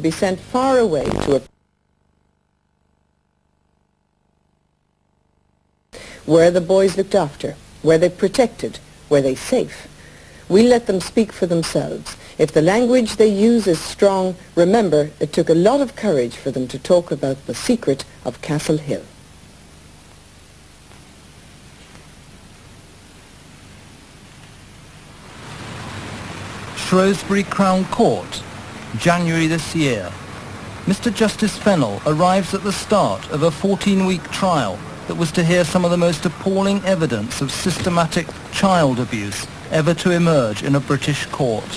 be sent far away to a where the boys looked after, where they protected, where they safe. We let them speak for themselves. If the language they use is strong, remember it took a lot of courage for them to talk about the secret of Castle Hill. Shrewsbury Crown Court, January this year. Mr. Justice Fennell arrives at the start of a 14-week trial that was to hear some of the most appalling evidence of systematic child abuse ever to emerge in a British court.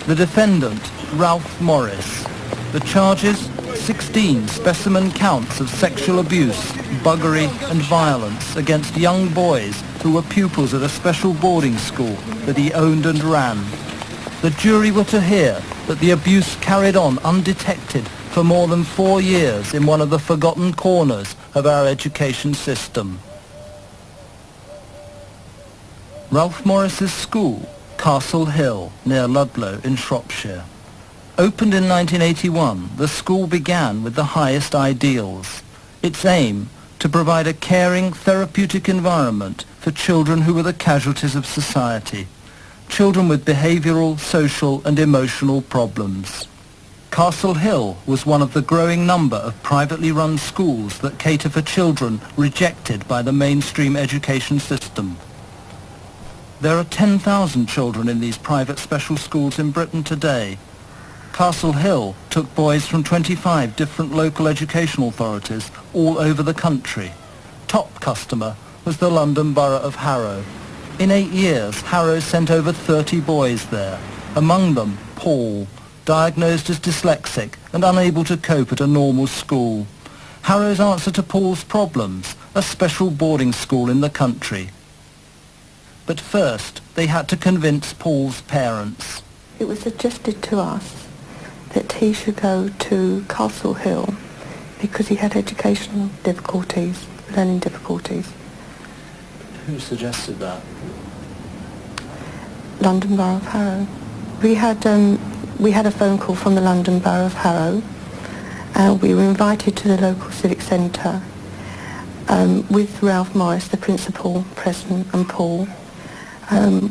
The defendant, Ralph Morris. The charges, 16 specimen counts of sexual abuse, buggery and violence against young boys who were pupils at a special boarding school that he owned and ran. The jury were to hear that the abuse carried on undetected for more than 4 years in one of the forgotten corners of our education system. Ralph Morris's school, Castle Hill, near Ludlow in Shropshire. Opened in 1981, the school began with the highest ideals. Its aim, to provide a caring, therapeutic environment for children who were the casualties of society. Children with behavioural, social and emotional problems. Castle Hill was one of the growing number of privately run schools that cater for children rejected by the mainstream education system. There are 10,000 children in these private special schools in Britain today. Castle Hill took boys from 25 different local education authorities all over the country. Top customer was the London Borough of Harrow. In 8 years, Harrow sent over 30 boys there, among them Paul, diagnosed as dyslexic and unable to cope at a normal school. Harrow's answer to Paul's problems, a special boarding school in the country. But first, they had to convince Paul's parents. It was suggested to us that he should go to Castle Hill because he had educational difficulties, learning difficulties. Who suggested that? London Borough of Harrow. We had a phone call from the London Borough of Harrow. We were invited to the local civic centre with Ralph Morris, the principal, president, and Paul.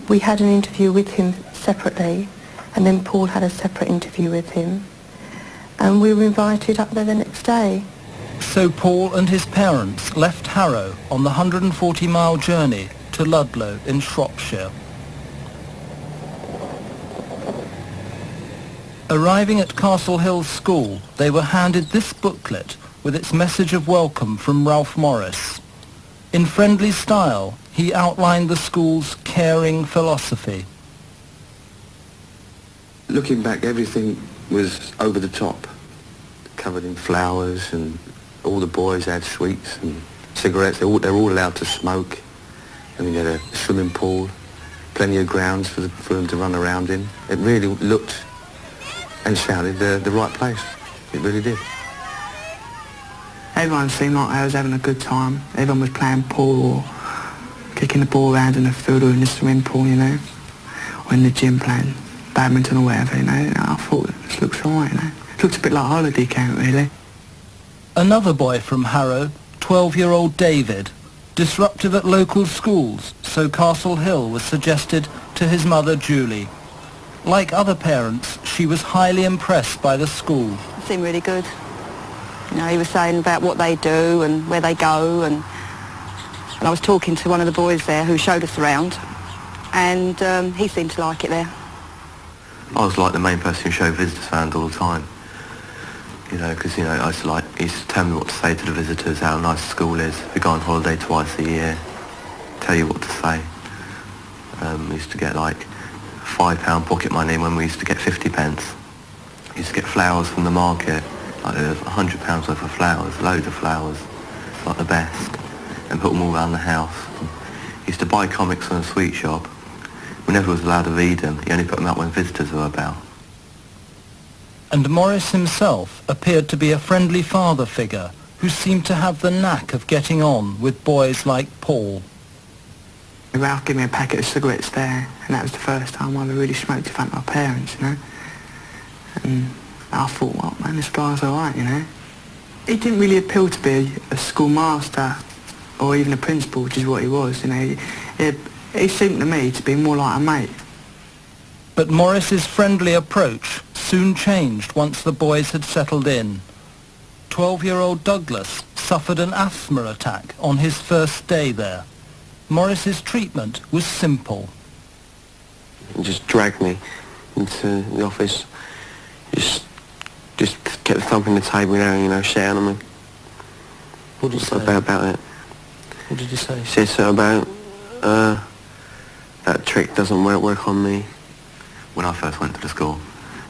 We had an interview with him separately, and then Paul had a separate interview with him. And we were invited up there the next day. So Paul and his parents left Harrow on the 140-mile journey to Ludlow in Shropshire. Arriving at Castle Hill School, they were handed this booklet with its message of welcome from Ralph Morris. In friendly style, he outlined the school's caring philosophy. Looking back, everything was over the top, covered in flowers, and all the boys had sweets and cigarettes. They were all allowed to smoke. And we had a swimming pool, plenty of grounds for them to run around in. It really looked and sounded the right place. It really did. Everyone seemed like they was having a good time. Everyone was playing pool or kicking the ball around in the field or in the swimming pool, you know, or in the gym playing badminton or whatever, you know. I thought, this looks alright, you know. It looked a bit like a holiday camp, really. Another boy from Harrow, 12-year-old David, disruptive at local schools, so Castle Hill was suggested to his mother Julie. Like other parents, she was highly impressed by the school. It seemed really good. You know, he was saying about what they do and where they go, and I was talking to one of the boys there who showed us around, and he seemed to like it there. I was like the main person who showed visitors around all the time. You know, because, you know, he used to tell me what to say to the visitors, how nice the school is. We go on holiday twice a year, tell you what to say. We used to get like £5 pocket money when we used to get 50 pence. We used to get flowers from the market, like there was £100 worth of flowers, loads of flowers, like the best, and put them all around the house. He used to buy comics from a sweet shop. We never was allowed to read them. He only put them out when visitors were about. And Morris himself appeared to be a friendly father figure who seemed to have the knack of getting on with boys like Paul. Ralph gave me a packet of cigarettes there, and that was the first time I ever really smoked in front of my parents, you know. And I thought, well, man, this guy's alright, you know. He didn't really appeal to be a schoolmaster or even a principal, which is what he was, you know. He seemed to me to be more like a mate. But Morris's friendly approach soon changed once the boys had settled in. 12-year-old Douglas suffered an asthma attack on his first day there. Morris's treatment was simple. He just dragged me into the office, just kept thumping the table down, you know, shouting at me. What did you say? About it. What did you say? He said something about, that trick doesn't work on me. When I first went to the school,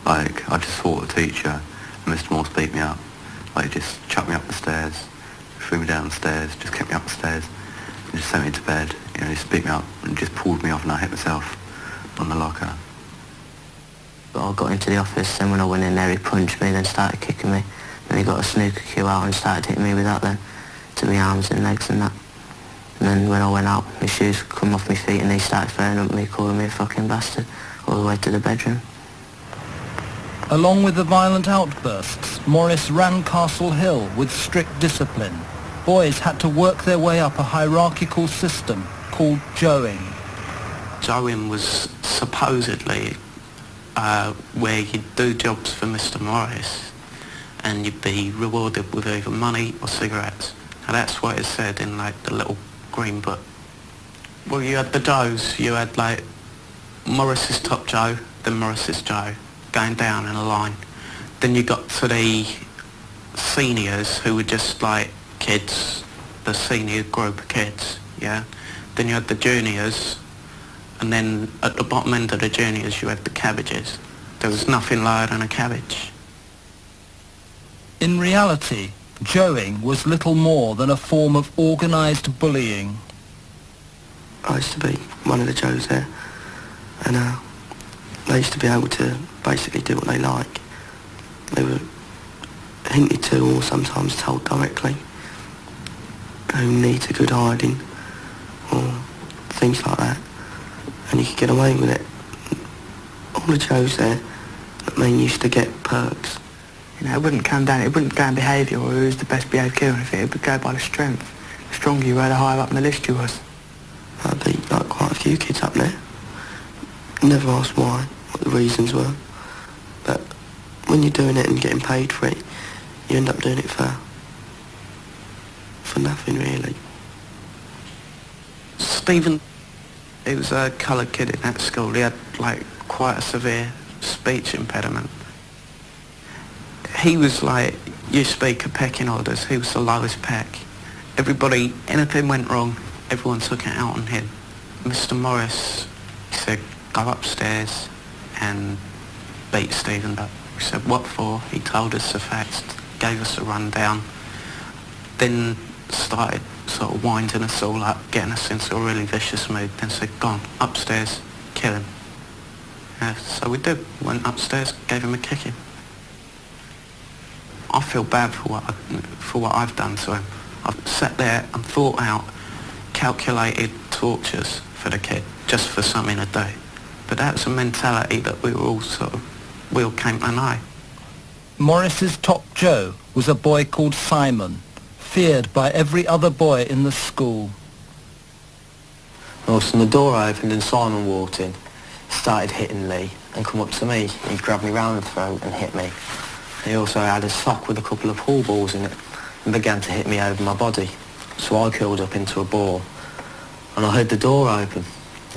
like, I just fought the teacher, and Mr. Morse beat me up. Like, just chucked me up the stairs, threw me down the stairs, just kept me up the stairs, and just sent me to bed. You know, just beat me up and just pulled me off, and I hit myself on the locker. I got into the office, and when I went in there he punched me, then started kicking me. Then he got a snooker cue out and started hitting me with that then, to my arms and legs and that. And then when I went out, my shoes come off my feet and he started throwing up at me, calling me a fucking bastard, all the way to the bedroom. Along with the violent outbursts, Morris ran Castle Hill with strict discipline. Boys had to work their way up a hierarchical system called joeing. Joeing was supposedly where you'd do jobs for Mr. Morris and you'd be rewarded with either money or cigarettes. Now that's what it said in like the little green book. Well, you had the Joes, you had like Morris's top Joe, then Morris's Joe, going down in a line. Then you got to the seniors who were just like kids, the senior group of kids, yeah? Then you had the juniors, and then at the bottom end of the juniors you had the cabbages. There was nothing lower than a cabbage. In reality, joeing was little more than a form of organised bullying. I used to be one of the Joes there, and they used to be able to basically do what they like. They were hinted to or sometimes told directly who needs a good hiding or things like that, and you could get away with it. All the Joes there, I mean, used to get perks. You know, it wouldn't come down to behaviour or who was the best behaved kid or anything. It would go by the strength. The stronger you were, the higher up on the list you was. I beat like quite a few kids up there. Never asked why, what the reasons were. But when you're doing it and getting paid for it, you end up doing it for nothing really. Stephen, he was a coloured kid in that school. He had like quite a severe speech impediment. He was like, you speak of pecking orders, he was the lowest peck. Everybody, anything went wrong, everyone took it out on him. Mr. Morris, he said, go upstairs and beat Stephen up. We said, what for? He told us the facts, gave us a rundown, then started sort of winding us all up, getting us into a really vicious mood, then said, go on, upstairs, kill him. So we did, went upstairs, gave him a kicking. I feel bad for what I've done to him. I've sat there and thought out calculated tortures for the kid, just for something to do. But that's a mentality that we all came to know. Morris's top Joe was a boy called Simon, feared by every other boy in the school. All of a sudden the door opened and Simon walked in, started hitting Lee and come up to me. He grabbed me round the throat and hit me. He also had a sock with a couple of pool balls in it and began to hit me over my body. So I curled up into a ball and I heard the door open.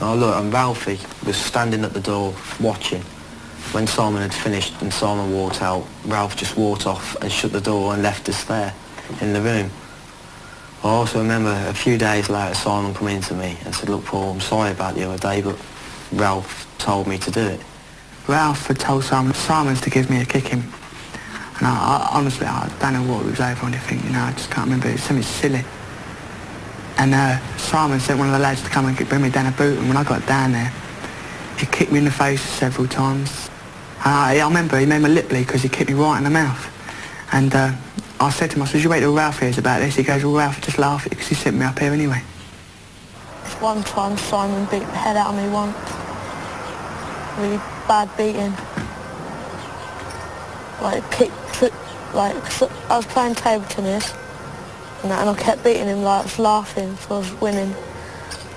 I looked and Ralphie was standing at the door watching. When Simon had finished and Simon walked out, Ralph just walked off and shut the door and left us there in the room. I also remember a few days later Simon come in to me and said, look Paul, I'm sorry about the other day, but Ralph told me to do it. Ralph had told Simons to give me a kicking. And I honestly, I don't know what it was over or anything, you know, I just can't remember. It was something silly. And Simon sent one of the lads to come and bring me down a boot, and when I got down there, he kicked me in the face several times. I remember he made my lip bleed because he kicked me right in the mouth. And I said to him, I said, you wait till Ralph hears about this. He goes, well, Ralph just laugh at it because he sent me up here anyway. one time Simon beat the hell out of me once. Really bad beating. So I was playing table tennis and I kept beating him, I was laughing, so I was winning.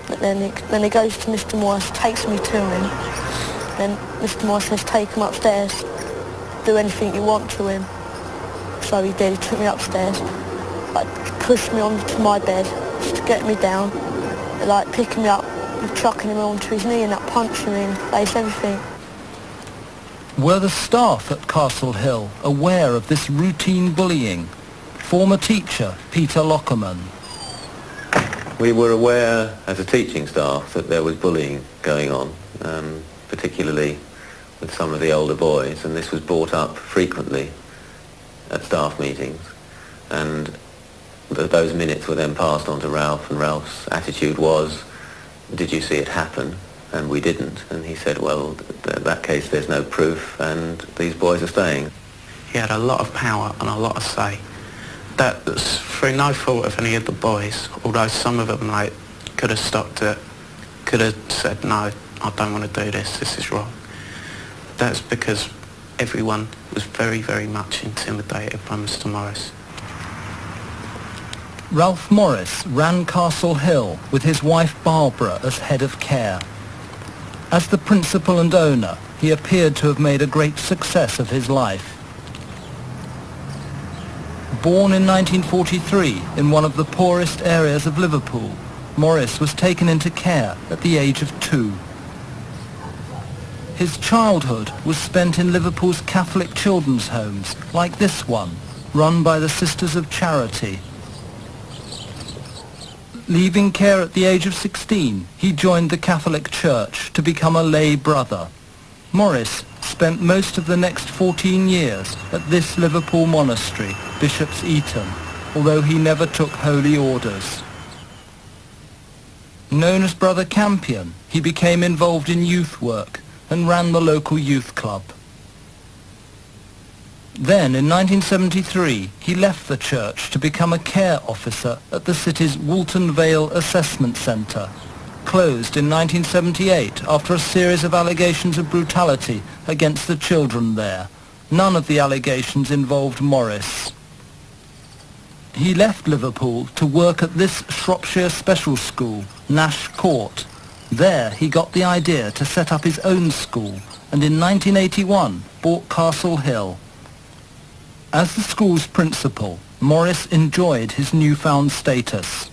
But then he goes to Mr. Morris, takes me to him. Then Mr. Morris says, take him upstairs, do anything you want to him. So he did, he took me upstairs, pushed me onto my bed to get me down, picking me up, and chucking him onto his knee and punching me in the face, everything. Were the staff at Castle Hill aware of this routine bullying? Former teacher Peter Lockerman. We were aware as a teaching staff that there was bullying going on, particularly with some of the older boys, and this was brought up frequently at staff meetings, and those minutes were then passed on to Ralph, and Ralph's attitude was, did you see it happen? And we didn't, and he said, well, in that case there's no proof and these boys are staying. He had a lot of power and a lot of say. That's through no fault of any of the boys, although some of them could have stopped it, could have said, no, I don't want to do this is wrong. That's because everyone was very, very much intimidated by Mr. Morris. Ralph Morris ran Castle Hill with his wife Barbara as head of care. As the principal and owner, he appeared to have made a great success of his life. Born in 1943 in one of the poorest areas of Liverpool, Morris was taken into care at the age of 2. His childhood was spent in Liverpool's Catholic children's homes, like this one, run by the Sisters of Charity. Leaving care at the age of 16, he joined the Catholic Church to become a lay brother. Morris spent most of the next 14 years at this Liverpool monastery, Bishop's Eton, although he never took holy orders. Known as Brother Campion, he became involved in youth work and ran the local youth club. Then, in 1973, he left the church to become a care officer at the city's Woolton Vale Assessment Centre, closed in 1978 after a series of allegations of brutality against the children there. None of the allegations involved Morris. He left Liverpool to work at this Shropshire special school, Nash Court. There he got the idea to set up his own school, and in 1981 bought Castle Hill. As the school's principal, Morris enjoyed his newfound status,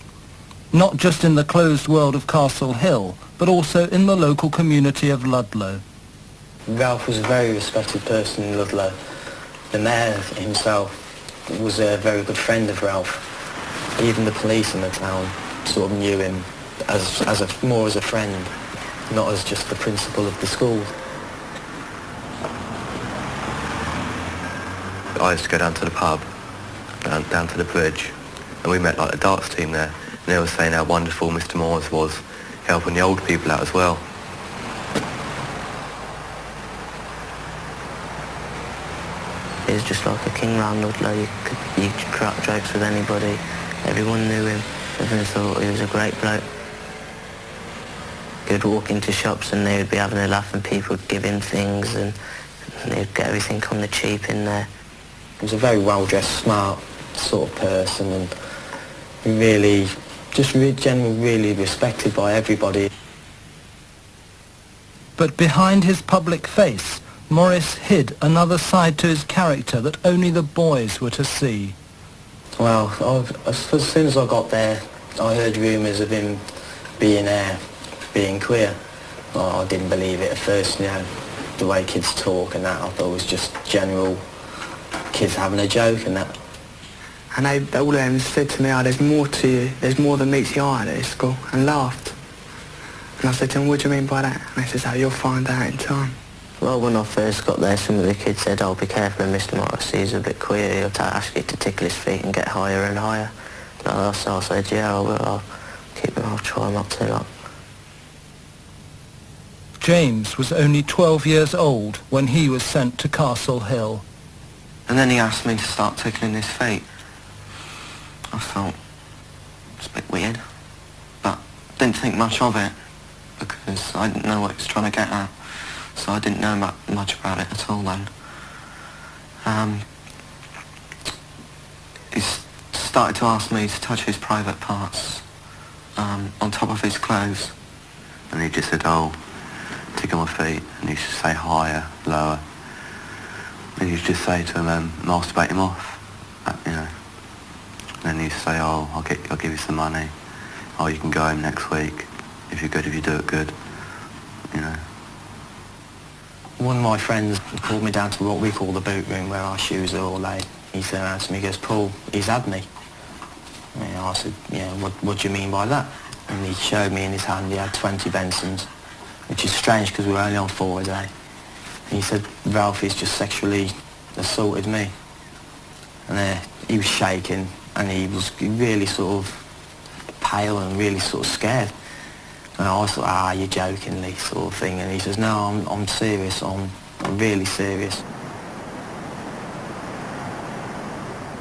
not just in the closed world of Castle Hill, but also in the local community of Ludlow. Ralph was a very respected person in Ludlow. The mayor himself was a very good friend of Ralph. Even the police in the town sort of knew him more as a friend, not as just the principal of the school. I used to go down to the pub, down to the bridge, and we met the darts team there, and they were saying how wonderful Mr. Morris was, helping the old people out as well. He was just like a king round Ludlow. You could crack jokes with anybody. Everyone knew him. Everyone thought he was a great bloke. He would walk into shops and they would be having a laugh and people would give him things and they'd get everything on the cheap in there. He was a very well-dressed, smart sort of person and really, generally really respected by everybody. But behind his public face, Morris hid another side to his character that only the boys were to see. Well, as soon as I got there, I heard rumours of him being queer. I didn't believe it at first, the way kids talk and that. I thought it was just general kids having a joke and that. And they all of them said to me, there's more to you, there's more than meets the eye at this school, and laughed. And I said to them, what do you mean by that? And they said, you'll find out in time. Well, when I first got there, some of the kids said, be careful of Mr. Morris, he's a bit queer, he'll ask you to tickle his feet and get higher and higher. So I said, yeah, I will, I'll try not to. James was only 12 years old when he was sent to Castle Hill. And then he asked me to start tickling his feet. I felt it's a bit weird, but didn't think much of it because I didn't know what he was trying to get at. So I didn't know much about it at all then. He started to ask me to touch his private parts on top of his clothes. And he just said, oh, tick on my feet. And he used to say higher, lower. And he used to just say to him, masturbate him off, you know. And then he used to say, oh, I'll give you some money. Oh, you can go home next week. If you're good, if you do it good, you know. One of my friends called me down to what we call the boot room, where our shoes are all laid. He said around to me, he goes, Paul, he's had me. And I said, yeah, what do you mean by that? And he showed me in his hand he had 20 Bensons, which is strange because we were only on 4 a day. And he said, Ralphie's just sexually assaulted me. And he was shaking and he was really sort of pale and really sort of scared. And I was like, you're joking, Lee, sort of thing. And he says, no, I'm serious, I'm really serious.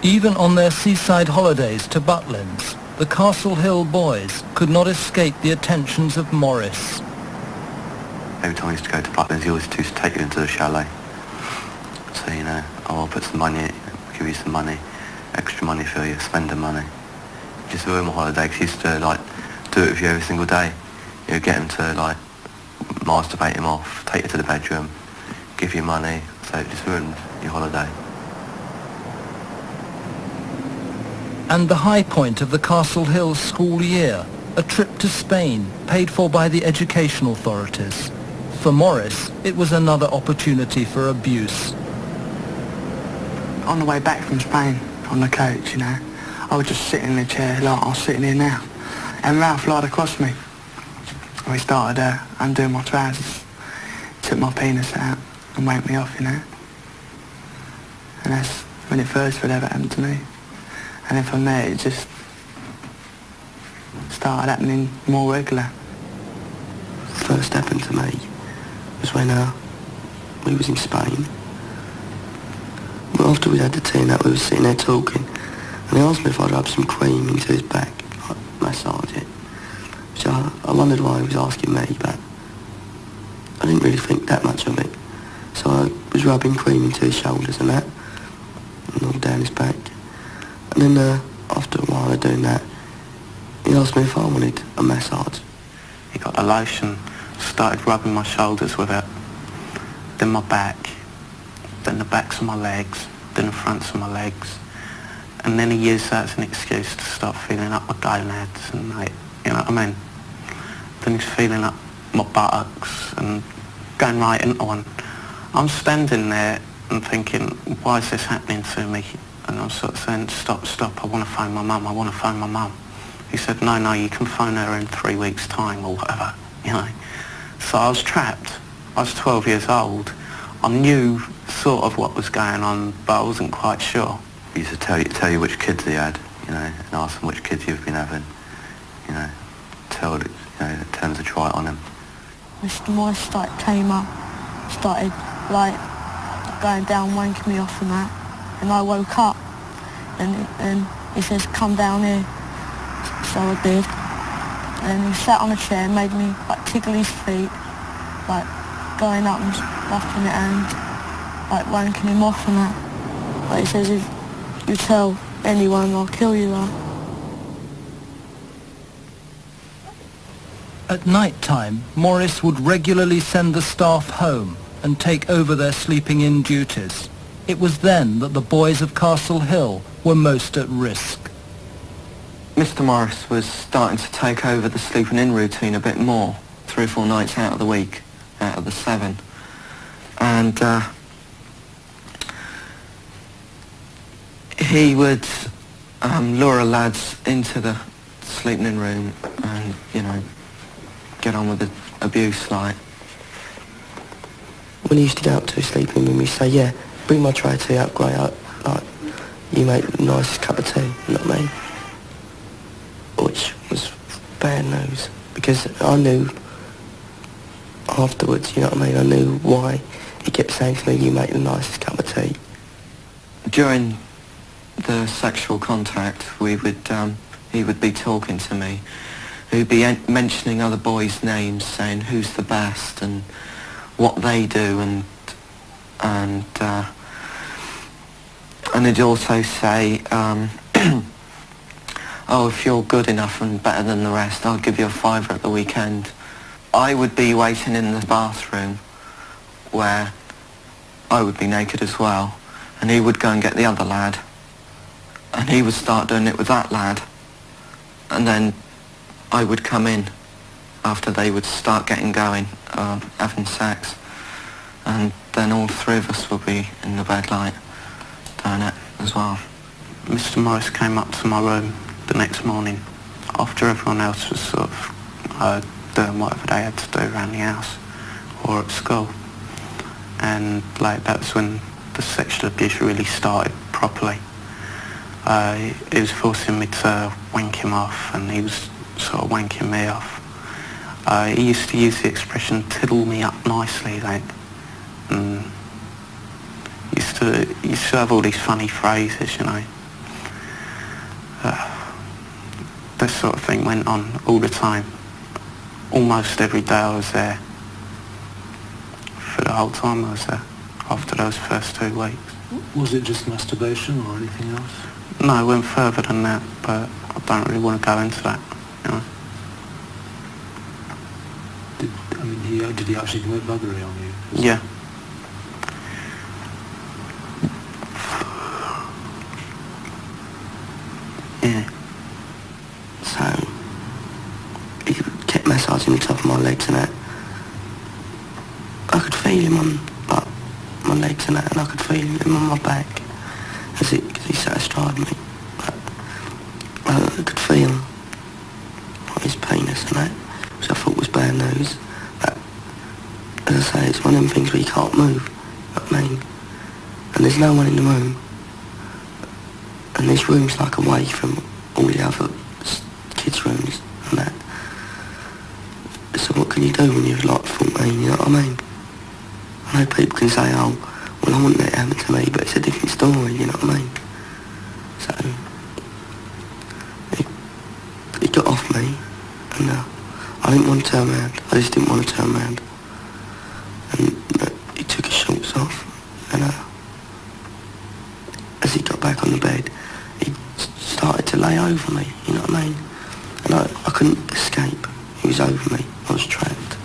Even on their seaside holidays to Butlins, the Castle Hill boys could not escape the attentions of Morris. Every time I used to go to Butlins, he always used to take you into the chalet. So, you know, oh, I'll put some money in, give you some money, extra money for your spending money. Just ruin my holiday, because he used to, like, do it with you every single day. You know, get him to, like, masturbate him off, take you to the bedroom, give you money, so it just ruined your holiday. And the high point of the Castle Hill school year, a trip to Spain, paid for by the education authorities. For Morris, it was another opportunity for abuse. On the way back from Spain, on the coach, you know, I was just sitting in the chair like I was sitting here now. And Ralph lied across me. We started undoing my trousers, took my penis out and wanked me off, you know. And that's when it first would ever happened to me. And then from there it just started happening more regular. First happened to me was when we was in Spain. Well, after we had the tea and that, we were sitting there talking, and he asked me if I'd rub some cream into his back, like massage it. So I wondered why he was asking me, but I didn't really think that much of it. So I was rubbing cream into his shoulders and that, and all down his back. And then after a while of doing that, he asked me if I wanted a massage. He got the lotion, started rubbing my shoulders with it, then my back, then the backs of my legs, then the fronts of my legs. And then he used that as an excuse to start feeling up my gonads and, like, you know what I mean? Then he's feeling up my buttocks and going right into one. I'm standing there and thinking, why is this happening to me? And I'm sort of saying, stop, I want to phone my mum, I want to phone my mum. He said, no, you can phone her in 3 weeks' time or whatever, you know. So I was trapped. I was 12 years old. I knew sort of what was going on, but I wasn't quite sure. He used to tell you which kids he had, you know, and ask them which kids you've been having, you know, tell them to try it on him. Mr. Morris came up, started like going down, wanking me off and that, and I woke up, and he says, come down here. So I did, and he sat on a chair, made me like tickle his feet, like going up and slapping it and like wanking him off and that. Like he says, if you tell anyone, I'll kill you. Like. At night time, Morris would regularly send the staff home and take over their sleeping-in duties. It was then that the boys of Castle Hill were most at risk. Mr. Morris was starting to take over the sleeping-in routine a bit more, 3 or 4 nights out of the week, out of the 7. And he would lure lads into the sleeping-in room and, you know, get on with the abuse, like. When he used to get up to his sleeping room, he'd say, yeah, bring my tray of tea up, Gray, like, you make the nicest cup of tea, you know what I mean? Which was bad news, because I knew afterwards, you know what I mean, I knew why he kept saying to me, you make the nicest cup of tea. During the sexual contact, he would be talking to me, who'd be mentioning other boys' names, saying who's the best and what they do, and he'd also say, oh, if you're good enough and better than the rest, I'll give you a £5 at the weekend. I would be waiting in the bathroom where I would be naked as well, and he would go and get the other lad, and he would start doing it with that lad, and then I would come in after they would start getting going, having sex, and then all three of us would be in the bed light doing it as well. Mr. Morris came up to my room the next morning after everyone else was sort of doing whatever they had to do around the house or at school, and like that was when the sexual abuse really started properly. He was forcing me to wank him off, and he was sort of wanking me off. He used to use the expression "tiddle me up nicely," like, and used to have all these funny phrases, you know. That sort of thing went on all the time. Almost every day I was there. For the whole time I was there, after those first 2 weeks. Was it just masturbation or anything else? No, it went further than that, but I don't really want to go into that, you know. Did he actually commit buggery on you? Yeah. Yeah. So, he kept massaging the top of my legs and that. I could feel him on my legs and that, and I could feel him on my back because he sat astride me. But I could feel his penis and that, which I thought was bad news. But as I say, it's one of them things where you can't move, you know what I mean? And there's no one in the room. And this room's like away from all the other kids' rooms and that. So what can you do when you're like 14, you know what I mean? I know people can say, oh, well, I wouldn't let it happen to me, but it's a different story, you know what I mean? So, he got off me, and I didn't want to turn around. I just didn't want to turn around. And he took his shorts off, and as he got back on the bed, he started to lay over me, you know what I mean? And I couldn't escape. He was over me. I was trapped.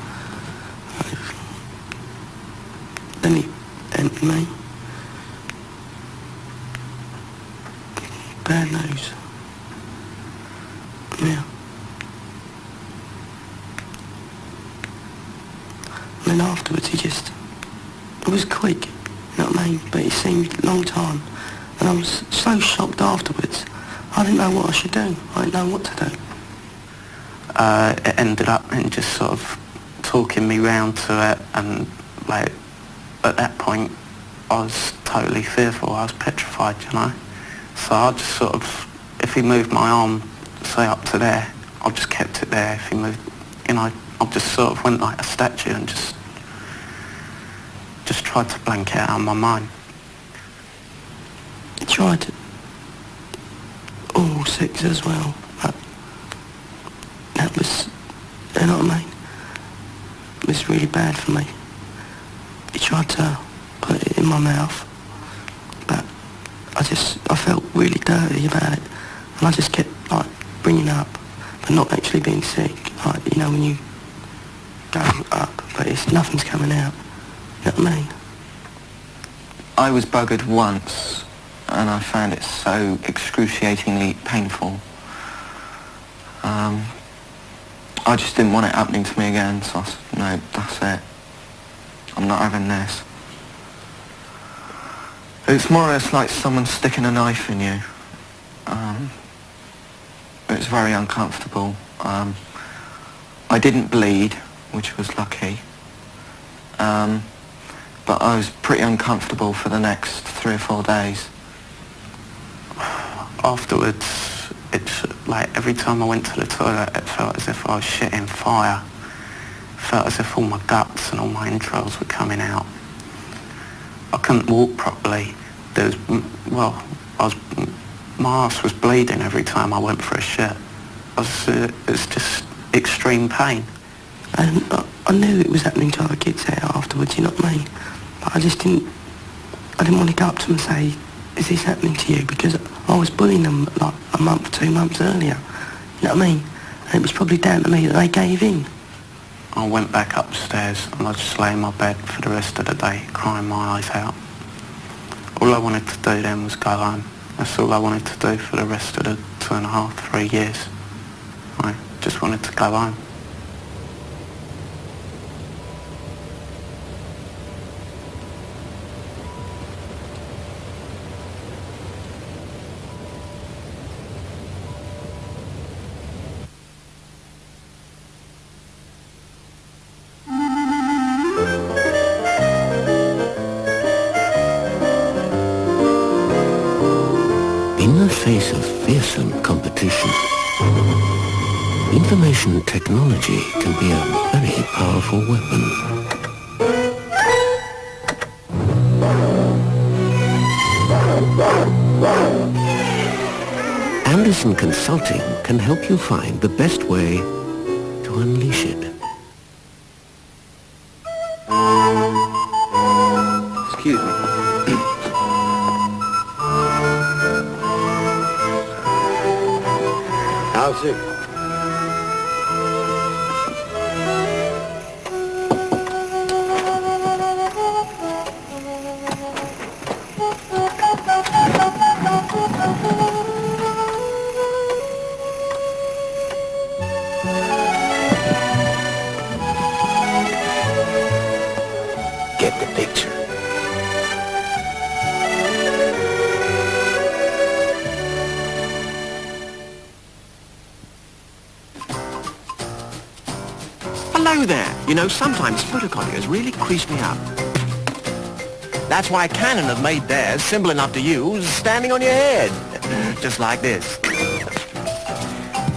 Then he entered me. Bad news. Yeah. And then afterwards it was quick, you know what I mean? But it seemed a long time. And I was so shocked afterwards. I didn't know what I should do. I didn't know what to do. It ended up in just sort of talking me round to it, and like at that point I was totally fearful. I was petrified, you know. So I just sort of, if he moved my arm, say up to there, I just kept it there. If he moved, you know, I just sort of went like a statue and just tried to blank it out of my mind. I tried oral sex as well, but that was, you know what I mean? It was really bad for me. He tried to put it in my mouth, but I felt really dirty about it, and I just kept like bringing it up, but not actually being sick. Like, you know, when you go up, but nothing's coming out. You know what I mean? I was buggered once, and I found it so excruciatingly painful. I just didn't want it happening to me again, so I said, no, that's it. I'm not having this. It's more or less like someone sticking a knife in you. It's very uncomfortable. I didn't bleed, which was lucky. But I was pretty uncomfortable for the next 3 or 4 days. Afterwards, it's like every time I went to the toilet, it felt as if I was shitting fire. It felt as if all my guts and all my entrails were coming out. I couldn't walk properly. My ass was bleeding every time I went for a shit. It's just extreme pain. And I knew it was happening to other kids there afterwards, you know what I mean? But I didn't want to go up to them and say, is this happening to you? Because I was bullying them like a month, 2 months earlier, you know what I mean? And it was probably down to me that they gave in. I went back upstairs and I just lay in my bed for the rest of the day, crying my eyes out. All I wanted to do then was go home. That's all I wanted to do for the rest of the 2.5, 3 years. I just wanted to go home. In the face of fearsome competition, information technology can be a very powerful weapon. Anderson Consulting can help you find the best way to unleash it. Excuse me. How's it? Get the picture. Hello there. You know, sometimes photocopiers really crease me up. That's why Canon have made theirs simple enough to use, standing on your head. Just like this.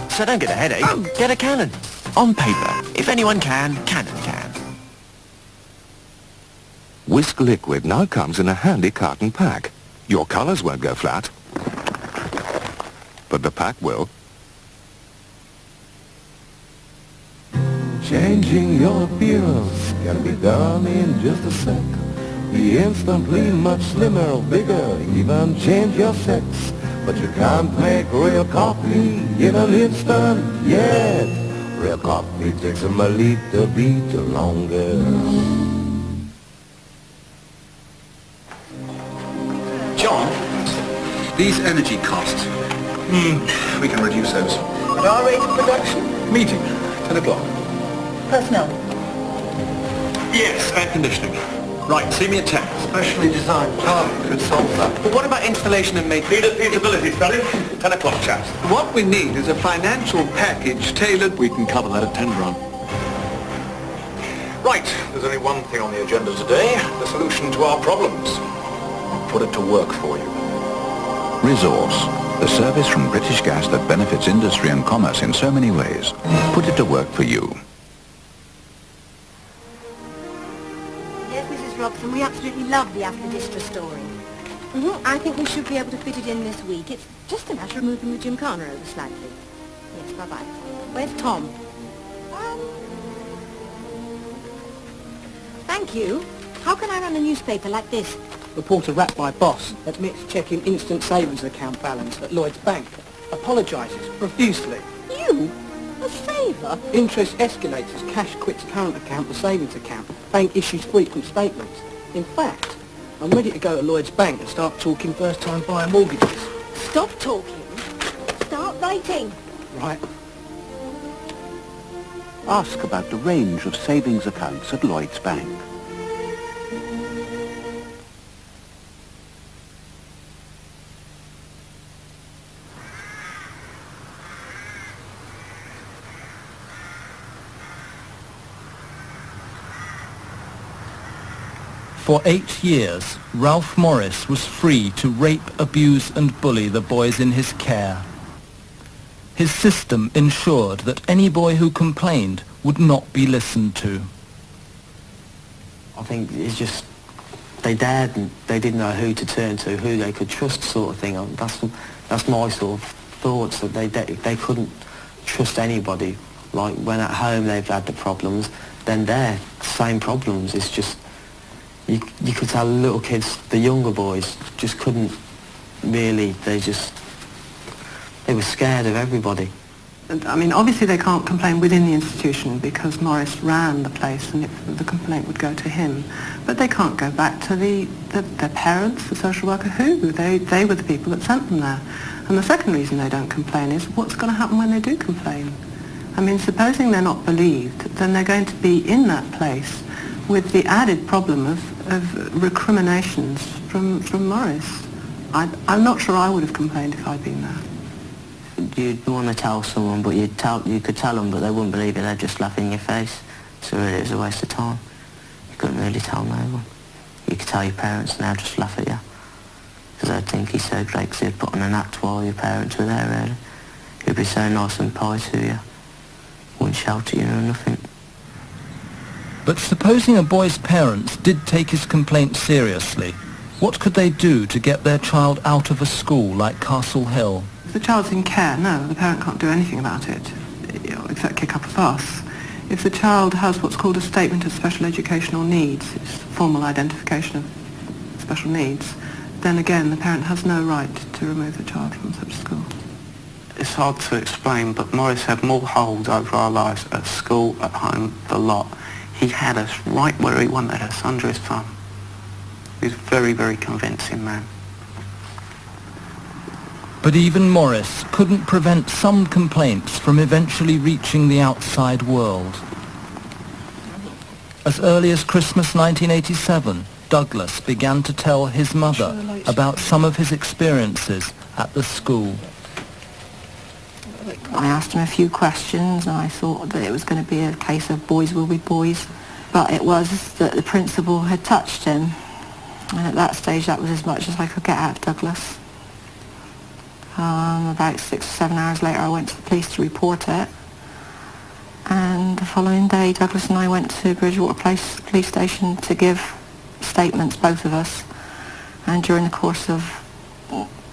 So don't get a headache. Get a Canon. On paper. If anyone can, Canon can. Whisk Liquid now comes in a handy carton pack. Your colours won't go flat, but the pack will. Changing your appearance can be done in just a sec. Be instantly much slimmer or bigger, even change your sex. But you can't make real coffee in an instant yet. Real coffee takes a little bit longer. John, these energy costs, we can reduce those. At our rate of production? Meeting, 10 o'clock. Personnel. Yes, air conditioning. Right, see me at 10. Specially designed plant could solve that. But what about installation and maintenance? Feasibility study, 10 o'clock, chaps. What we need is a financial package tailored. We can cover that at 10 grand. Right, there's only one thing on the agenda today, the solution to our problems. Put it to work for you. Resource, the service from British Gas that benefits industry and commerce in so many ways. Put it to work for you. Yes, Mrs. Robson, we absolutely love the Aphrodistra story. I think we should be able to fit it in this week. It's just a matter of moving the gymkhana over slightly. Yes, bye-bye. Where's Tom? Thank you. How can I run a newspaper like this? Reporter wrapped by boss admits checking instant savings account balance at Lloyd's Bank. Apologises profusely. You? A saver? Interest escalates as cash quits current account to savings account. Bank issues frequent statements. In fact, I'm ready to go to Lloyd's Bank and start talking first-time buyer mortgages. Stop talking. Start writing. Right. Ask about the range of savings accounts at Lloyd's Bank. For 8 years, Ralph Morris was free to rape, abuse and bully the boys in his care. His system ensured that any boy who complained would not be listened to. I think it's just, they didn't know who to turn to, who they could trust sort of thing. That's my sort of thoughts, that they couldn't trust anybody Like when at home they've had the problems, then they're same problems. It's just, you could tell little kids, the younger boys, just couldn't really, they were scared of everybody. I mean, obviously they can't complain within the institution because Morris ran the place and the complaint would go to him. But they can't go back to their parents, the social worker, who? They were the people that sent them there. And the second reason they don't complain is what's going to happen when they do complain? I mean, supposing they're not believed, then they're going to be in that place with the added problem of recriminations from Morris. I'm not sure I would have complained if I'd been there. You'd want to tell someone, but you could tell them, but they wouldn't believe it. They'd just laugh in your face. So really, it was a waste of time. You couldn't really tell no one. You could tell your parents and they'd just laugh at you. Because they'd think he's so great because he'd put on an act while your parents were there, really. He'd be so nice and polite to you. Wouldn't shout at you or nothing. But supposing a boy's parents did take his complaint seriously, what could they do to get their child out of a school like Castle Hill? If the child's in care, no, the parent can't do anything about it, except kick up a fuss. If the child has what's called a statement of special educational needs, it's formal identification of special needs, then again the parent has no right to remove the child from such a school. It's hard to explain, but Morris had more hold over our lives at school, at home, the lot. He had us right where he wanted us, under his thumb. He was a very, very convincing man. But even Morris couldn't prevent some complaints from eventually reaching the outside world. As early as Christmas 1987, Douglas began to tell his mother about some of his experiences at the school. I asked him a few questions and I thought that it was going to be a case of boys will be boys, but it was that the principal had touched him, and at that stage that was as much as I could get out of Douglas. About 6 or 7 hours later I went to the police to report it, and the following day Douglas and I went to Bridgewater Police Station to give statements, both of us, and during the course of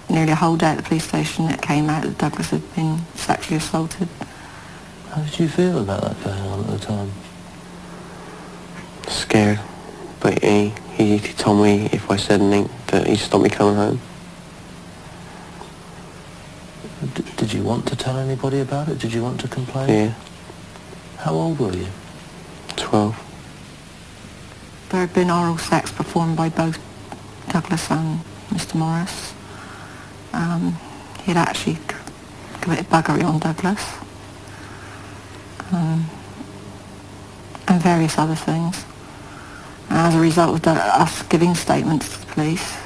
nearly a whole day at the police station it came out that Douglas had been sexually assaulted. How did you feel about that going on at the time? Scared, but he told me if I said anything that he'd stop me coming home. Did you want to tell anybody about it? Did you want to complain? Yeah. How old were you? 12. There had been oral sex performed by both Douglas and Mr. Morris. He had actually committed buggery on Douglas. And various other things. And as a result of us giving statements to the police,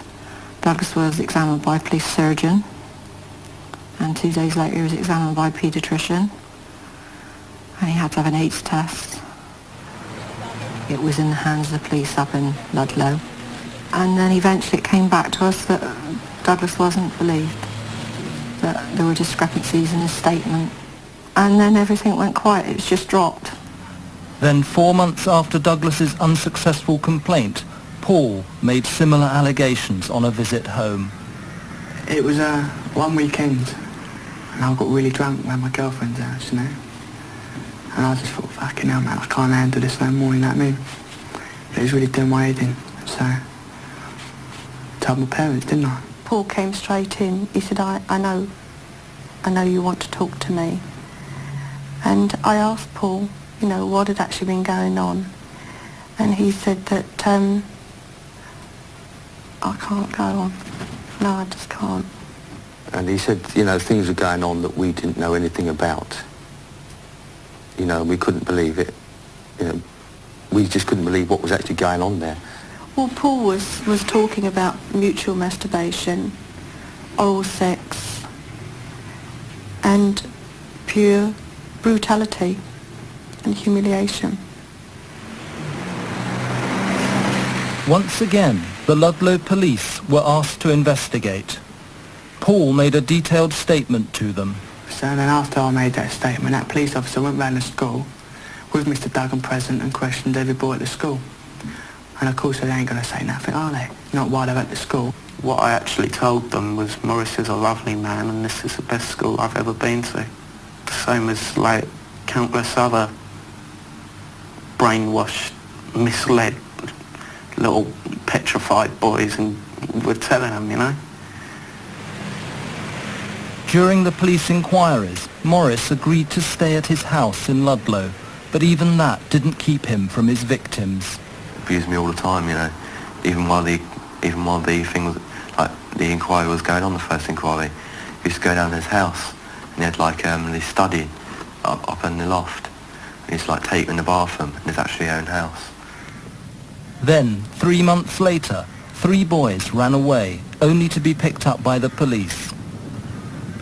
Douglas was examined by a police surgeon, and 2 days later he was examined by a paediatrician, and he had to have an AIDS test. It was in the hands of the police up in Ludlow. And then eventually it came back to us that Douglas wasn't believed, that there were discrepancies in his statement. And then everything went quiet, it was just dropped. Then 4 months after Douglas's unsuccessful complaint, Paul made similar allegations on a visit home. It was one weekend, and I got really drunk at my girlfriend's house, you know. And I just thought, fucking hell, man, I can't handle this no more, you know what I mean? It was really doing my head in, so I told my parents, didn't I? Paul came straight in. He said, I know you want to talk to me. And I asked Paul, you know, what had actually been going on. And he said that, I can't go on. No, I just can't. And he said, you know, things were going on that we didn't know anything about. You know, we couldn't believe it. You know, we just couldn't believe what was actually going on there. Well, Paul was talking about mutual masturbation, oral sex, and pure brutality and humiliation. Once again, the Ludlow police were asked to investigate. Paul made a detailed statement to them. So then after I made that statement, that police officer went round the school with Mr. Duggan present and questioned every boy at the school. And of course they ain't going to say nothing, are they? Not while they're at the school. What I actually told them was Morris is a lovely man and this is the best school I've ever been to. The same as like countless other brainwashed, misled, little petrified boys and were telling them, you know. During the police inquiries, Morris agreed to stay at his house in Ludlow, but even that didn't keep him from his victims. Abused me all the time, you know, even while the things, like the inquiry was going on, the first inquiry. He used to go down to his house, and he had like this study up in the loft. And he used to like take him in the bathroom in his actually own house. Then, 3 months later, 3 boys ran away, only to be picked up by the police.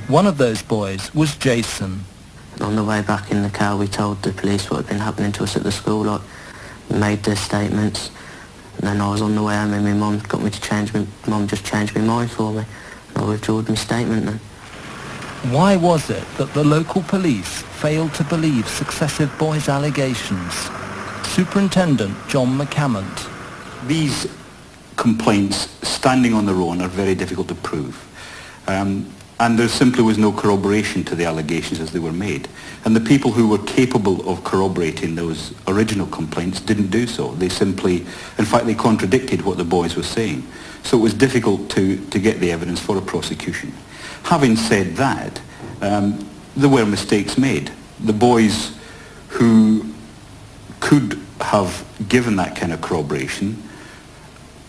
One of those boys was Jason. On the way back in the car, we told the police what had been happening to us at the school. Like, we made their statements, and then I was on the way home, and my mum got me to change. My mum just changed my mind for me. I withdrew my statement then. Why was it that the local police failed to believe successive boys' allegations? Superintendent John McCammont. These complaints, standing on their own, are very difficult to prove. And there simply was no corroboration to the allegations as they were made. And the people who were capable of corroborating those original complaints didn't do so. They simply, in fact, they contradicted what the boys were saying. So it was difficult to get the evidence for a prosecution. Having said that, there were mistakes made. The boys who could have given that kind of corroboration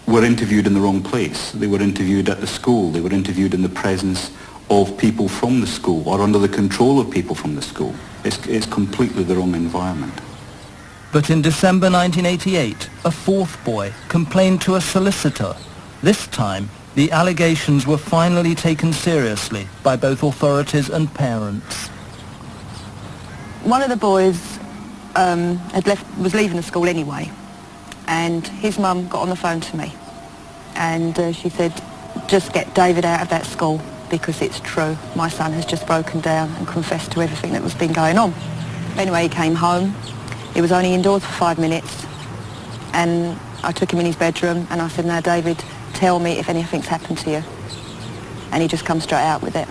were interviewed in the wrong place. They were interviewed at the school. They were interviewed in the presence of people from the school or under the control of people from the school. It's completely the wrong environment. But in December 1988, a 4th boy complained to a solicitor. This time, the allegations were finally taken seriously by both authorities and parents. One of the boys was leaving the school anyway, and his mum got on the phone to me, and she said, just get David out of that school, because it's true. My son has just broken down and confessed to everything that was been going on. Anyway, he came home. He was only indoors for 5 minutes, and I took him in his bedroom, and I said, now, David, tell me if anything's happened to you. And he just come straight out with it.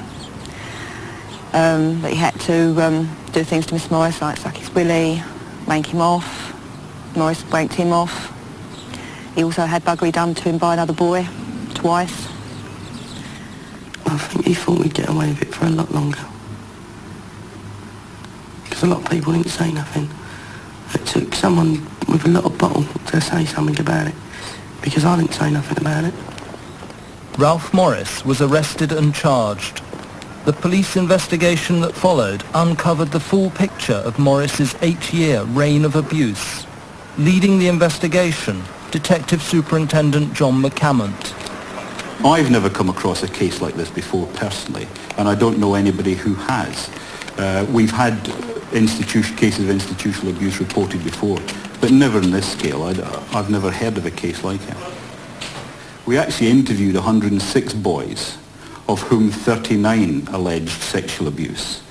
But he had to do things to Miss Morris, like suck his willy, wank him off. Morris wanked him off. He also had buggery done to him by another boy, twice. I think he thought we'd get away with it for a lot longer. Because a lot of people didn't say nothing. It took someone with a little bottle to say something about it. Because I didn't say nothing about it. Ralph Morris was arrested and charged. The police investigation that followed uncovered the full picture of Morris's 8-year reign of abuse. Leading the investigation, Detective Superintendent John McCammont. I've never come across a case like this before personally, and I don't know anybody who has. We've had cases of institutional abuse reported before, but never in this scale. I've never heard of a case like it. We actually interviewed 106 boys, of whom 39 alleged sexual abuse.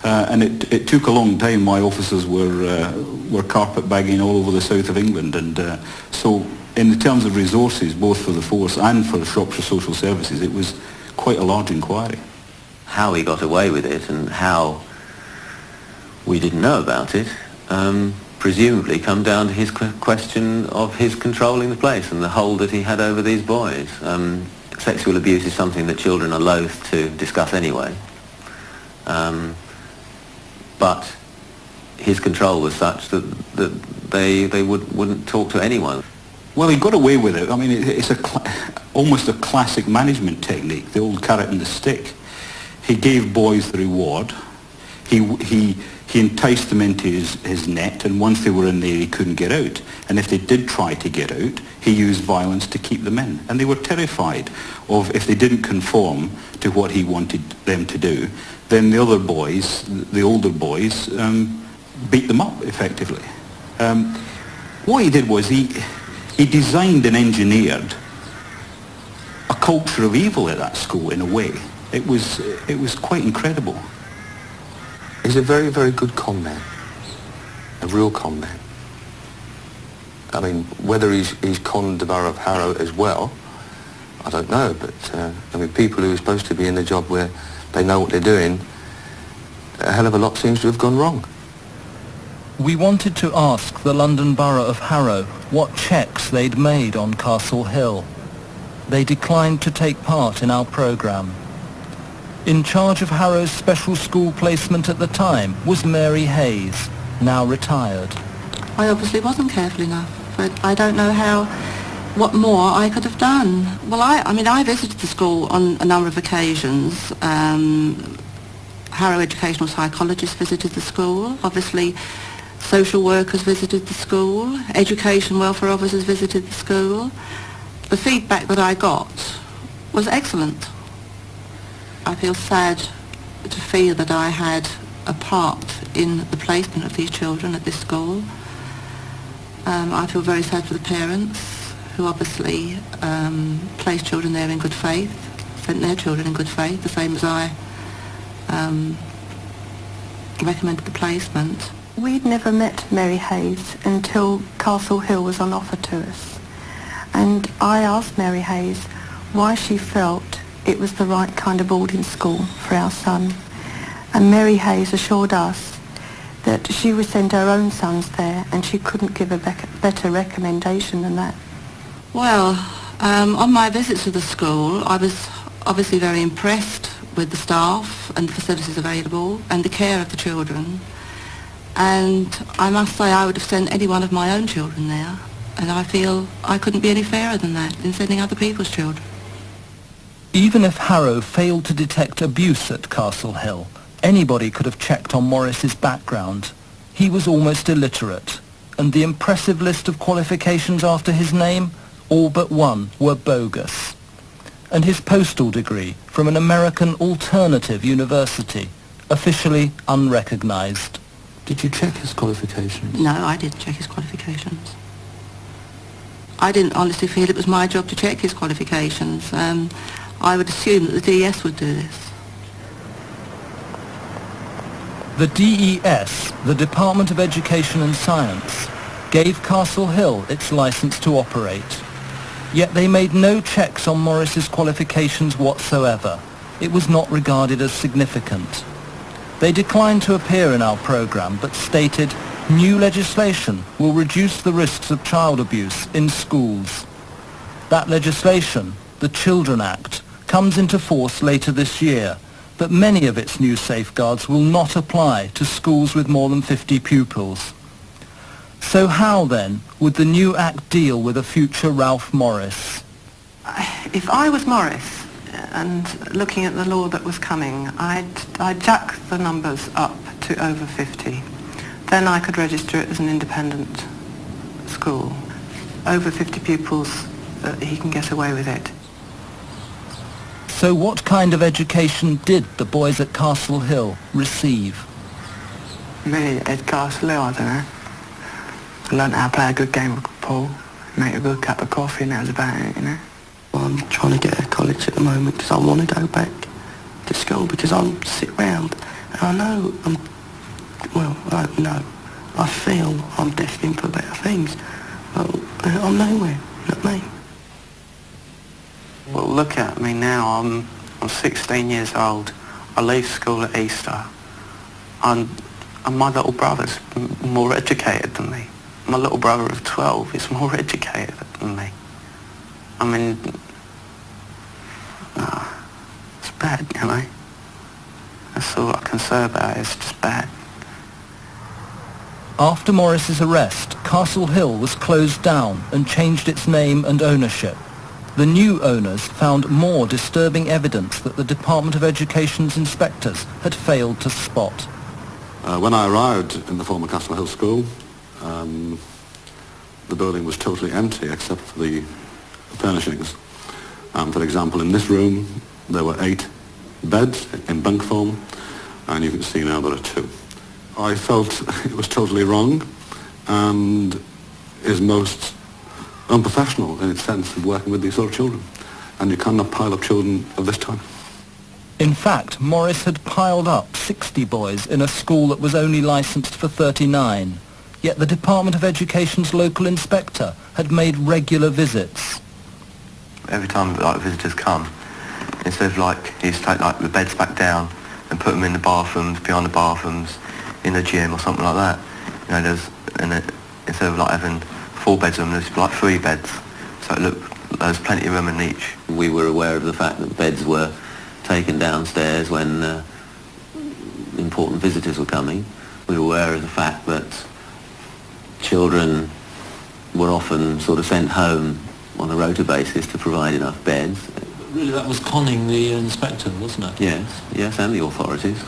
And it took a long time. My officers were carpetbagging all over the south of England, and so in terms of resources, both for the force and for Shropshire Social Services, it was quite a large inquiry. How he got away with it and how we didn't know about it, presumably come down to his question of his controlling the place and the hold that he had over these boys. Sexual abuse is something that children are loath to discuss anyway. But his control was such that they wouldn't talk to anyone. Well, he got away with it. I mean, it's almost a classic management technique, the old carrot and the stick. He gave boys the reward. He enticed them into his net, and once they were in there, he couldn't get out. And if they did try to get out, he used violence to keep them in. And they were terrified of, if they didn't conform to what he wanted them to do, then the other boys, the older boys, beat them up, effectively. What he did was he designed and engineered a culture of evil at that school, in a way. It was quite incredible. He's a very, very good con man. A real con man. I mean, whether he's conned the Borough of Harrow as well, I don't know, but I mean, people who are supposed to be in the job where they know what they're doing, a hell of a lot seems to have gone wrong. We wanted to ask the London Borough of Harrow what checks they'd made on Castle Hill. They declined to take part in our programme. In charge of Harrow's special school placement at the time was Mary Hayes, now retired. I obviously wasn't careful enough, but I don't know what more I could have done. Well, I visited the school on a number of occasions. Harrow educational psychologists visited the school. Obviously, social workers visited the school. Education welfare officers visited the school. The feedback that I got was excellent. I feel sad to feel that I had a part in the placement of these children at this school. I feel very sad for the parents who obviously placed children there in good faith, sent their children in good faith, the same as I recommended the placement. We'd never met Mary Hayes until Castle Hill was on offer to us. And I asked Mary Hayes why she felt it was the right kind of boarding school for our son. And Mary Hayes assured us that she would send her own sons there and she couldn't give a better recommendation than that. Well, on my visits to the school, I was obviously very impressed with the staff and the facilities available and the care of the children. And I must say I would have sent any one of my own children there. And I feel I couldn't be any fairer than that in sending other people's children. Even if Harrow failed to detect abuse at Castle Hill, anybody could have checked on Morris's background. He was almost illiterate, and the impressive list of qualifications after his name, all but one, were bogus. And his postal degree from an American alternative university, officially unrecognised. Did you check his qualifications? No, I didn't check his qualifications. I didn't honestly feel it was my job to check his qualifications. I would assume that the DES would do this. The DES, the Department of Education and Science, gave Castle Hill its licence to operate. Yet they made no checks on Morris's qualifications whatsoever. It was not regarded as significant. They declined to appear in our programme, but stated new legislation will reduce the risks of child abuse in schools. That legislation, the Children Act, comes into force later this year, but many of its new safeguards will not apply to schools with more than 50 pupils. So how, then, would the new Act deal with a future Ralph Morris? If I was Morris, and looking at the law that was coming, I'd jack the numbers up to over 50. Then I could register it as an independent school. Over 50 pupils, he can get away with it. So what kind of education did the boys at Castle Hill receive? Me at Castle Hill, I don't know. I learned how to play a good game of pool, make a good cup of coffee, and that was about it, you know. I'm trying to get a college at the moment because I want to go back to school because I sit round and I know I don't know. I feel I'm destined for better things. But I'm nowhere, you know what I mean? Well, look at me now. I'm 16 years old. I leave school at Easter. And my little brother's more educated than me. My little brother of 12 is more educated than me. I mean, it's bad, you know. That's all I can say about it. It's just bad. After Morris's arrest, Castle Hill was closed down and changed its name and ownership. The new owners found more disturbing evidence that the Department of Education's inspectors had failed to spot. When I arrived in the former Castle Hill School, the building was totally empty except for the furnishings. For example, in this room there were 8 beds in bunk form, and you can see now there are 2. I felt it was totally wrong and is most unprofessional in its sense of working with these sort of children. And you cannot pile up children of this type. In fact, Morris had piled up 60 boys in a school that was only licensed for 39. Yet the Department of Education's local inspector had made regular visits. Every time visitors come, instead of he used to take the beds back down and put them in the bathrooms, behind the bathrooms, in the gym or something like that. You know, instead of like having 4 beds in them, there's like 3 beds. So it looked, there's plenty of room in each. We were aware of the fact that beds were taken downstairs when important visitors were coming. We were aware of the fact that children were often sort of sent home on a rota basis to provide enough beds. Really, that was conning the inspector, wasn't it? Yes, and the authorities.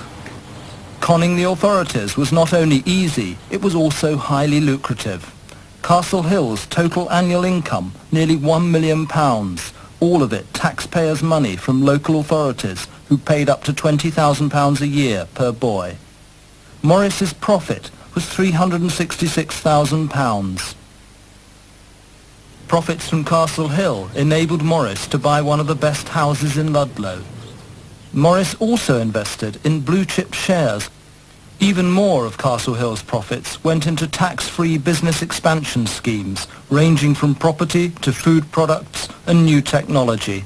Conning the authorities was not only easy, it was also highly lucrative. Castle Hill's total annual income, nearly £1 million, all of it taxpayers' money from local authorities who paid up to £20,000 a year per boy. Morris's profit was £366,000. Profits from Castle Hill enabled Morris to buy one of the best houses in Ludlow. Morris also invested in blue-chip shares. Even more of Castle Hill's profits went into tax-free business expansion schemes, ranging from property to food products and new technology.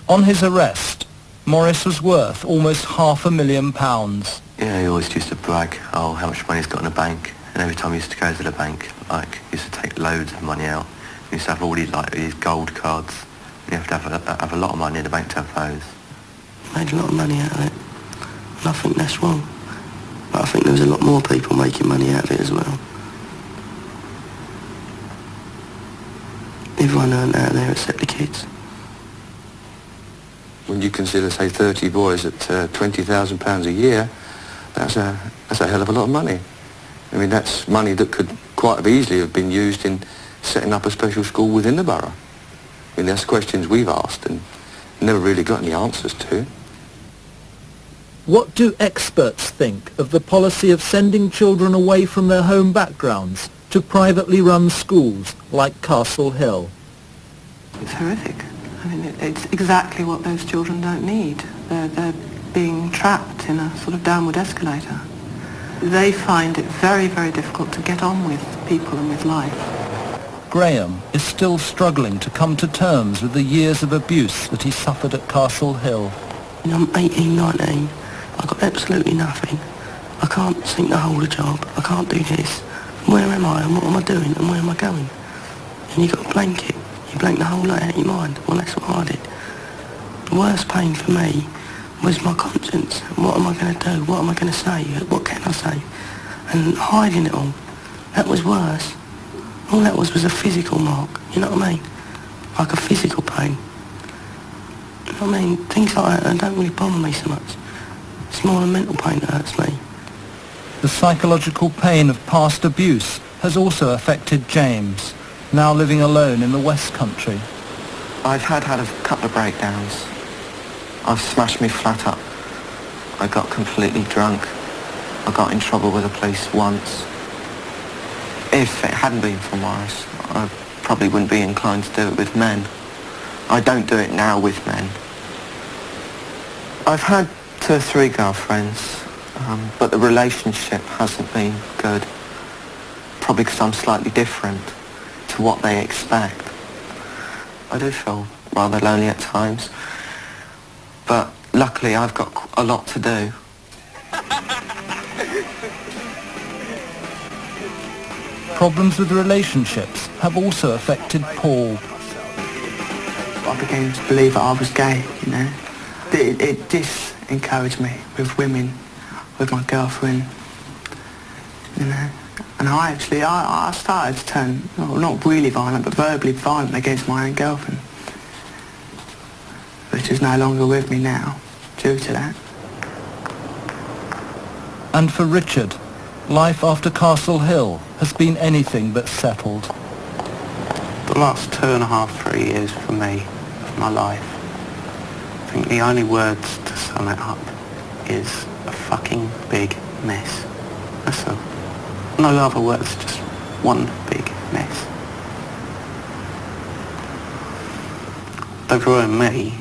On his arrest, Morris was worth almost £500,000. Yeah, he always used to brag, oh, how much money he's got in the bank. And every time he used to go to the bank, like, he used to take loads of money out. He used to have all these gold cards. And you have to have a lot of money in the bank to have those. Made a lot of money out of it. And I think that's wrong. But I think there was a lot more people making money out of it as well. Everyone earned out there except the kids. When you consider, say, 30 boys at £20,000 a year, that's a hell of a lot of money. I mean, that's money that could quite easily have been used in setting up a special school within the borough. I mean, that's questions we've asked and never really got any answers to. What do experts think of the policy of sending children away from their home backgrounds to privately run schools like Castle Hill? It's horrific. I mean, it's exactly what those children don't need. They're being trapped in a sort of downward escalator. They find it very, very difficult to get on with people and with life. Graham is still struggling to come to terms with the years of abuse that he suffered at Castle Hill. And I'm 18, 19. I've got absolutely nothing. I can't seem to hold a job. I can't do this. Where am I and what am I doing and where am I going? And you've got to blank it. You blank the whole lot out of your mind. Well, that's what I did. The worst pain for me was my conscience. What am I going to do? What am I going to say? What can I say? And hiding it all. That was worse. All that was a physical mark. You know what I mean? Like a physical pain. You know what I mean? Things like that don't really bother me so much. It's more the mental pain that hurts me. The psychological pain of past abuse has also affected James, now living alone in the West Country. I've had a couple of breakdowns. I've smashed me flat up. I got completely drunk. I got in trouble with the police once. If it hadn't been for Morris, I probably wouldn't be inclined to do it with men. I don't do it now with men. I've had 2 or 3 girlfriends, but the relationship hasn't been good. Probably because I'm slightly different to what they expect. I do feel rather lonely at times, but luckily I've got a lot to do. Problems with relationships have also affected Paul. I began to believe that I was gay, you know. It disencouraged me with women, with my girlfriend, you know. And I started to turn, not really violent, but verbally violent against my own girlfriend, which is no longer with me now, due to that. And for Richard, life after Castle Hill has been anything but settled. The last 2.5, 3 years for me, of my life, I think the only words to sum it up is a fucking big mess. That's all. No other words, just one big mess. They've ruined me,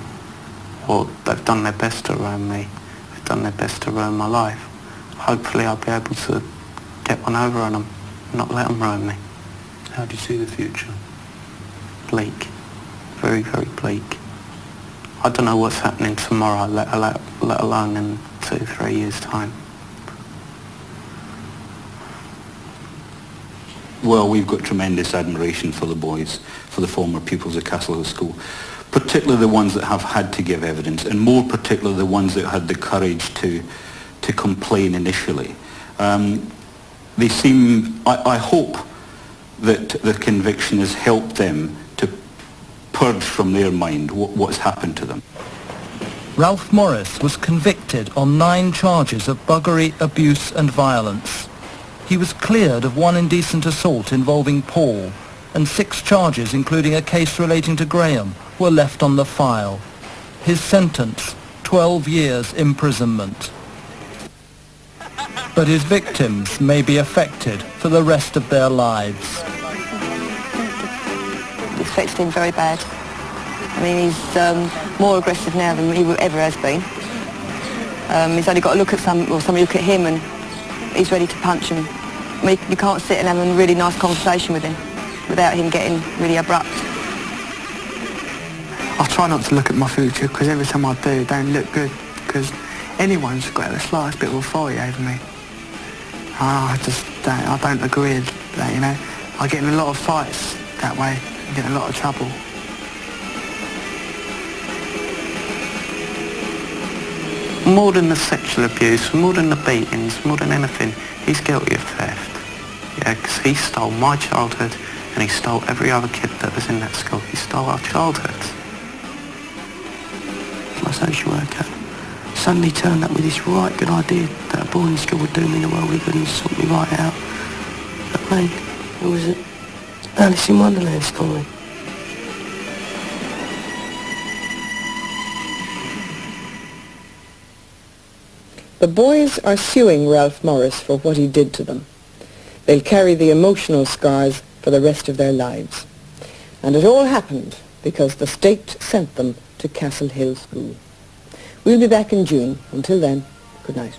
or they've done their best to ruin me. They've done their best to ruin my life. Hopefully I'll be able to get one over on them, not let them ruin me. How do you see the future? Bleak. Very, very bleak. I don't know what's happening tomorrow, let alone in 2, 3 years' time. well, we've got tremendous admiration for the boys, for the former pupils of Castle Hill School, particularly the ones that have had to give evidence, and more particularly the ones that had the courage to complain initially. They seem, I hope that the conviction has helped them to purge from their mind what's happened to them. Ralph Morris was convicted on 9 charges of buggery, abuse and violence. He was cleared of 1 indecent assault involving Paul, and 6 charges, including a case relating to Graham, were left on the file. His sentence, 12 years imprisonment. But his victims may be affected for the rest of their lives. It's affected him very bad. I mean, he's more aggressive now than he ever has been. He's only got to look at somebody look at him and he's ready to punch him. I mean, you can't sit and have a really nice conversation with him without him getting really abrupt. I try not to look at my future because every time I do, it don't look good because anyone's got the slightest bit of authority over me. I don't agree with that, you know. I get in a lot of fights that way, I get in a lot of trouble. More than the sexual abuse, more than the beatings, more than anything, he's guilty of theft. Yeah, because he stole my childhood and he stole every other kid that was in that school. He stole our childhoods. My social worker suddenly turned up with this right good idea that a boarding school would do me the world of good and sort me right out. But mate, it was an Alice in Wonderland story. The boys are suing Ralph Morris for what he did to them. They'll carry the emotional scars for the rest of their lives. And it all happened because the state sent them to Castle Hill School. We'll be back in June. Until then, good night.